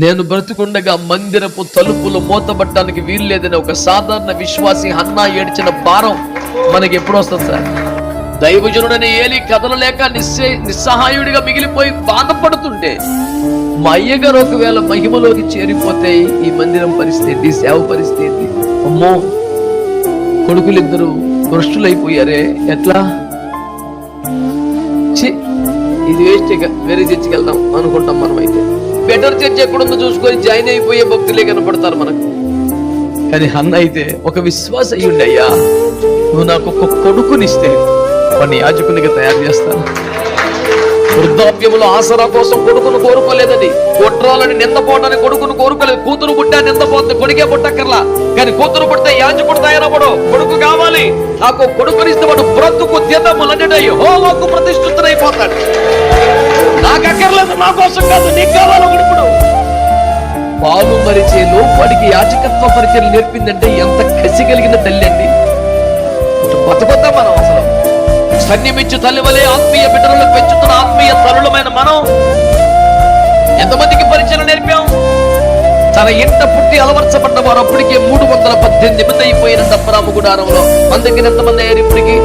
నేను బ్రతుకుండగా మందిరపు తలుపులు మూతబట్టడానికి వీల్లేదని ఒక సాధారణ విశ్వాసి హన్నా ఏడ్చిన భారం మనకి ఎప్పుడు వస్తుంది సార్? దైవజనుడని ఏలి కదలలేక నిస్సహాయుడిగా మిగిలిపోయి బాధపడుతుంటే మా అయ్యగారు ఒకవేళ మహిమలోకి చేరిపోతే ఈ మందిరం పరిస్థితి, సేవ పరిస్థితి, అమ్మో కొడుకులిద్దరూ భ్రష్టులైపోయారే ఎట్లా, ఇది వేస్ట్, వేరే చర్చికి వెళ్దాం అనుకుంటాం. మనమైతే బెటర్ చర్చ్ ఎక్కడుందో చూసుకొని జాయిన్ అయిపోయే భక్తులే కనపడతారు మనకు. కానీ అన్న అయితే ఒక విశ్వాస అయ్యుండి, అయ్యా నువ్వు నాకు ఒక కొడుకునిస్తే వాడిని యాజకునిగా తయారు చేస్తాను. వృద్ధాప్యములో ఆసరా కోసం కొడుకును కోరుకోలేదని, కొట్రాలని నిందపోవడానికి కొడుకును కోరుకోలేదు. కూతురు పుట్టా నిందపోతుంది, కొడుకే పుట్టక్కర్లా. కానీ కూతురు పుడితే యాజకుడు తయారవ్వడు, కొడుకు కావాలి. నాకు కొడుకునిస్తే వాడు బ్రతుకు తీతములన్నిటి యెహోవాకు ప్రతిష్ఠితుడైపోతాడు. నాకు అక్కర్లేదు, నా కోసం కాదు, నీకు కావాలి కొడుకుడు. పాలు మరిచే లోపడికి యాజకత్వ పరిచయం నేర్పిందంటే ఎంత కసి కలిగిన తల్లి అండి. బతుకొద్దా మనం అసలు? సన్నిమించు తల్లి వలె ఆత్మీయ బిడ్డలను పెంచుతున్న ఆత్మీయ తల్లులమైన మనం ఎంతమందికి పరిచయం నేర్పాం? తన ఇంట పుట్టి అలవర్చబడ్డ వారు అప్పటికే 318 మంది అయిపోయిన దప్పరాము గుడారంలో. మన దగ్గర ఎంతమంది అయ్యారు ఇప్పటికి?